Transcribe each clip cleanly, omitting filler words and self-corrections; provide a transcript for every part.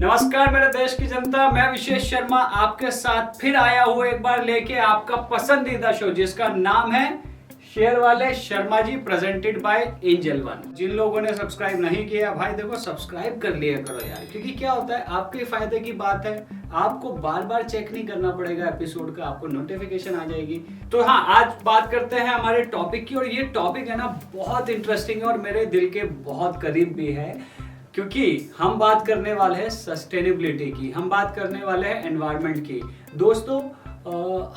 नमस्कार मेरे देश की जनता, मैं विशेष शर्मा आपके साथ फिर आया हूँ एक बार लेके आपका पसंदीदा शो जिसका नाम है शेयर वाले Sharma ji, presented by Angel one. जिन लोगों ने सब्सक्राइब नहीं किया भाई देखो सब्सक्राइब कर लिया करो यार, क्योंकि क्या होता है आपके फायदे की बात है, आपको बार बार चेक नहीं करना पड़ेगा एपिसोड का, आपको नोटिफिकेशन आ जाएगी। तो हाँ, आज बात करते हैं हमारे टॉपिक की, और ये टॉपिक है ना बहुत इंटरेस्टिंग है और मेरे दिल के बहुत करीब भी है, क्योंकि हम बात करने वाले हैं सस्टेनेबिलिटी की, हम बात करने वाले हैं एनवायरनमेंट की। दोस्तों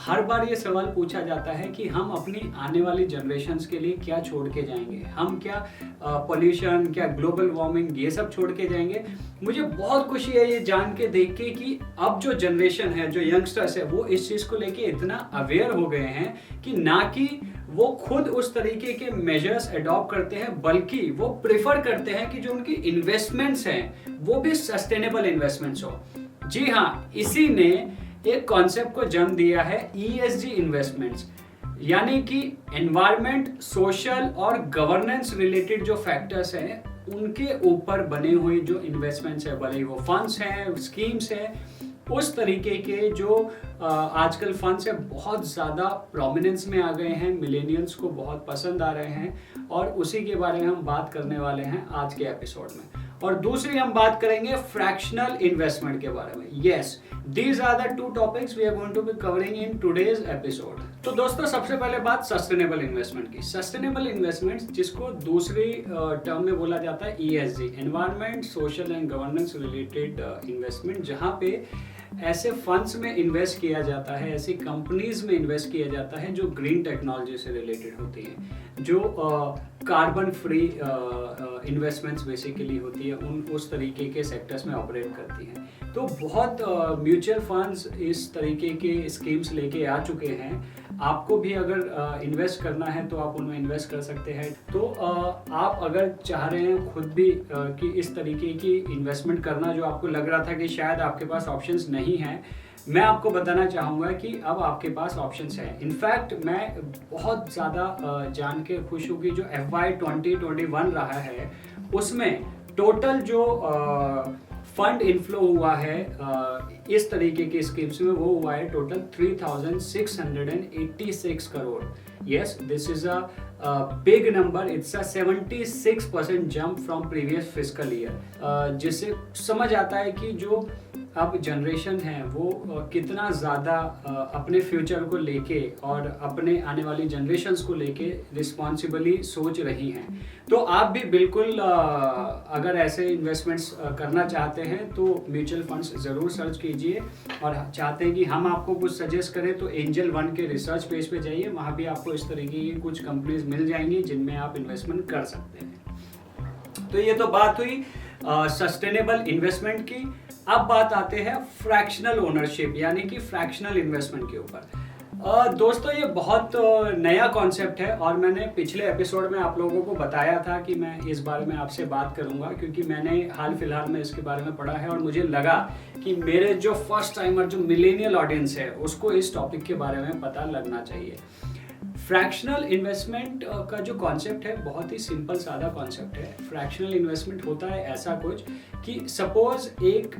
हर बार ये सवाल पूछा जाता है कि हम अपनी आने वाली जनरेशन्स के लिए क्या छोड़ के जाएंगे, हम क्या पोल्यूशन, क्या ग्लोबल वार्मिंग, ये सब छोड़ के जाएंगे। मुझे बहुत खुशी है ये जान के देख के कि अब जो जनरेशन है, जो यंगस्टर्स है, वो इस चीज़ को लेके इतना अवेयर हो गए हैं कि ना कि वो खुद उस तरीके के मेजर्स अडॉप्ट करते हैं, बल्कि वो प्रेफर करते हैं कि जो उनकी इन्वेस्टमेंट्स हैं वो भी सस्टेनेबल इन्वेस्टमेंट्स हो। जी हाँ, इसी ने एक कॉन्सेप्ट को जन्म दिया है ESG इन्वेस्टमेंट्स, यानी कि एनवायरनमेंट, सोशल और गवर्नेंस रिलेटेड जो फैक्टर्स हैं उनके ऊपर बने हुए जो इन्वेस्टमेंट्स है, भले ही वो फंड्स हैं, स्कीम्स हैं, उस तरीके के जो आजकल फंड्स है बहुत ज़्यादा प्रोमिनेंस में आ गए हैं, मिलेनियल्स को बहुत पसंद आ रहे हैं, और उसी के बारे में हम बात करने वाले हैं आज के एपिसोड में। और दूसरी हम बात करेंगे फ्रैक्शनल इन्वेस्टमेंट के बारे में। Yes, these are the two topics we are going to be covering in today's episode। तो दोस्तों सबसे पहले बात सस्टेनेबल इन्वेस्टमेंट की। सस्टेनेबल इन्वेस्टमेंट जिसको दूसरी टर्म में बोला जाता है ESG, environment, social and governance related investment, जहाँ पे ऐसे फंड्स में इन्वेस्ट किया जाता है, ऐसी कंपनीज में इन्वेस्ट किया जाता है जो ग्रीन टेक्नोलॉजी से रिलेटेड होती हैं, जो कार्बन फ्री इन्वेस्टमेंट्स बेसिकली होती है, उस तरीके के सेक्टर्स में ऑपरेट करती हैं। तो बहुत म्यूचुअल फंड्स इस तरीके के स्कीम्स लेके आ चुके हैं। आपको भी अगर इन्वेस्ट करना है तो आप उनमें इन्वेस्ट कर सकते हैं। तो आप अगर चाह रहे हैं खुद भी कि इस तरीके की इन्वेस्टमेंट करना, जो आपको लग रहा था कि शायद आपके पास ऑप्शंस नहीं हैं, मैं आपको बताना चाहूँगा कि अब आपके पास ऑप्शंस हैं। इनफैक्ट मैं बहुत ज़्यादा जान के खुश हूँ कि जो FY 2021 रहा है उसमें टोटल जो फंड इनफ्लो हुआ है इस तरीके की स्कीम्स में, वो हुआ है total 3686 crore. Yes, this is a big number, it's a 76% jump from previous fiscal year, जिससे समझ आता है कि जो अब जनरेशन है वो कितना ज़्यादा अपने फ्यूचर को लेके और अपने आने वाली जनरेशन्स को लेके रिस्पॉन्सिबली सोच रही हैं। तो आप भी बिल्कुल अगर ऐसे इन्वेस्टमेंट्स करना चाहते हैं तो म्यूचुअल फंड्स ज़रूर सर्च कीजिए, और चाहते हैं कि हम आपको कुछ सजेस्ट करें तो एंजल वन के रिसर्च पेज पे जाइए, वहाँ भी आपको इस तरीके की कुछ कंपनीज मिल जाएंगी जिनमें आप इन्वेस्टमेंट कर सकते हैं। तो ये तो बात हुई सस्टेनेबल इन्वेस्टमेंट की। अब बात आते हैं फ्रैक्शनल ओनरशिप, यानी कि फ्रैक्शनल इन्वेस्टमेंट के ऊपर। दोस्तों ये बहुत नया कॉन्सेप्ट है, और मैंने पिछले एपिसोड में आप लोगों को बताया था कि मैं इस बारे में आपसे बात करूंगा, क्योंकि मैंने हाल फिलहाल में इसके बारे में पढ़ा है और मुझे लगा कि मेरे जो फर्स्ट टाइमर, जो मिलेनियल ऑडियंस है, उसको इस टॉपिक के बारे में पता लगना चाहिए। फ्रैक्शनल इन्वेस्टमेंट का जो कॉन्सेप्ट है बहुत ही सिंपल सादा कॉन्सेप्ट है। फ्रैक्शनल इन्वेस्टमेंट होता है ऐसा कुछ कि सपोज एक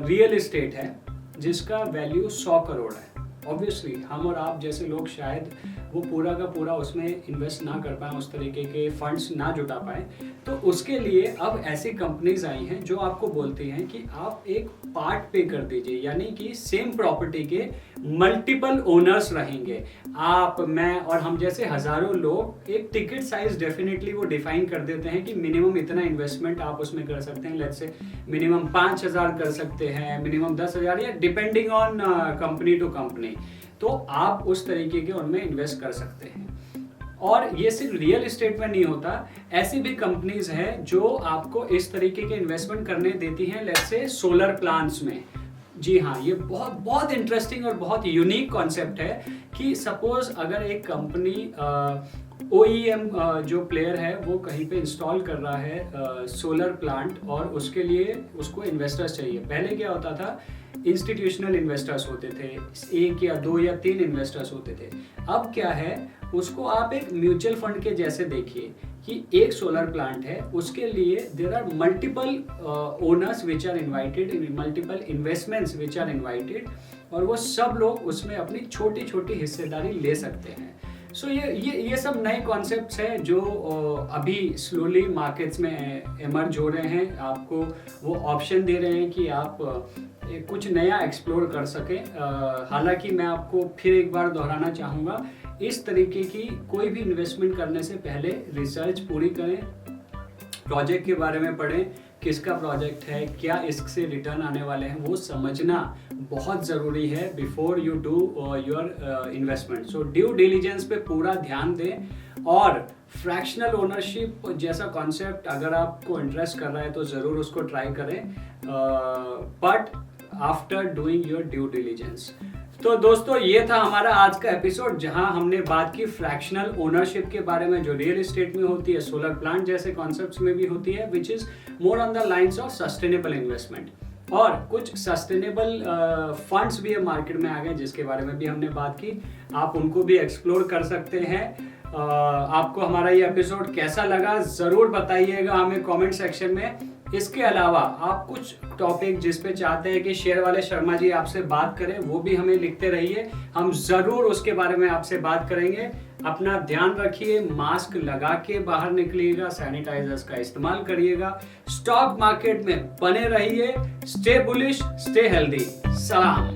रियल इस्टेट है जिसका वैल्यू 100 करोड़ है। ऑब्वियसली हम और आप जैसे लोग शायद वो पूरा का पूरा उसमें इन्वेस्ट ना कर पाएँ, उस तरीके के फंड्स ना जुटा पाएँ, तो उसके लिए अब ऐसी कंपनीज आई हैं जो आपको बोलती हैं कि आप एक पार्ट पे कर दीजिए, यानी कि सेम प्रॉपर्टी के मल्टीपल ओनर्स रहेंगे। आप, मैं और हम जैसे हजारों लोग एक टिकट साइज डेफिनेटली वो डिफाइन कर देते हैं कि मिनिमम इतना इन्वेस्टमेंट आप उसमें कर सकते हैं। लेट्स से मिनिमम 5000 कर सकते हैं, मिनिमम 10,000, या depending on company to company. तो आप उस तरीके के उनमें इन्वेस्ट कर सकते हैं। और ये सिर्फ रियल एस्टेट में नहीं होता, ऐसी भी कंपनीज हैं जो आपको इस तरीके के इन्वेस्टमेंट करने देती हैं, लेट्स से सोलर प्लांट्स में। जी हाँ, ये बहुत बहुत इंटरेस्टिंग और बहुत यूनिक कॉन्सेप्ट है कि सपोज अगर एक कंपनी OEM जो प्लेयर है वो कहीं पे इंस्टॉल कर रहा है सोलर प्लांट, और उसके लिए उसको इन्वेस्टर्स चाहिए। पहले क्या होता था, इंस्टीट्यूशनल इन्वेस्टर्स होते थे, 1 या 2 या 3 इन्वेस्टर्स होते थे। अब क्या है, उसको आप एक म्यूचुअल फंड के जैसे देखिए कि एक सोलर प्लांट है, उसके लिए there are multiple owners which are invited, multiple investments which are invited, और वो सब लोग उसमें अपनी छोटी छोटी हिस्सेदारी ले सकते हैं। सो ये सब नए कॉन्सेप्ट्स हैं जो अभी स्लोली मार्केट्स में इमर्ज हो रहे हैं। आपको वो ऑप्शन दे रहे हैं कि आप कुछ नया एक्सप्लोर कर सकें। हालांकि मैं आपको फिर एक बार दोहराना चाहूँगा, इस तरीके की कोई भी इन्वेस्टमेंट करने से पहले रिसर्च पूरी करें, प्रोजेक्ट के बारे में पढ़ें, किसका प्रोजेक्ट है, क्या इससे रिटर्न आने वाले हैं, वो समझना बहुत ज़रूरी है before you do your investment. So due diligence पे पूरा ध्यान दें, और फ्रैक्शनल ओनरशिप जैसा कॉन्सेप्ट अगर आपको इंटरेस्ट कर रहा है तो ज़रूर उसको ट्राई करें, but after doing your due diligence. तो दोस्तों, ये था हमारा आज का एपिसोड, जहां हमने बात की फ्रैक्शनल ओनरशिप के बारे में, जो रियल एस्टेट में होती है, सोलर प्लांट जैसे कॉन्सेप्ट्स में भी होती है, which is more on the lines of sustainable investment. और कुछ सस्टेनेबल फंड्स भी है मार्केट में आ गए, जिसके बारे में भी हमने बात की, आप उनको भी एक्सप्लोर कर सकते हैं। आपको हमारा ये एपिसोड कैसा लगा ज़रूर बताइएगा हमें कमेंट सेक्शन में। इसके अलावा आप कुछ टॉपिक जिस पे चाहते हैं कि शेयर वाले शर्मा जी आपसे बात करें, वो भी हमें लिखते रहिए, हम ज़रूर उसके बारे में आपसे बात करेंगे। अपना ध्यान रखिए, मास्क लगा के बाहर निकलिएगा, सैनिटाइजर्स का इस्तेमाल करिएगा, स्टॉक मार्केट में बने रहिए, स्टे बुलिश, स्टे हेल्दी। सलाम।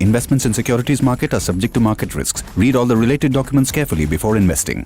Investments in securities market are subject to market risks. Read all the related documents carefully before investing.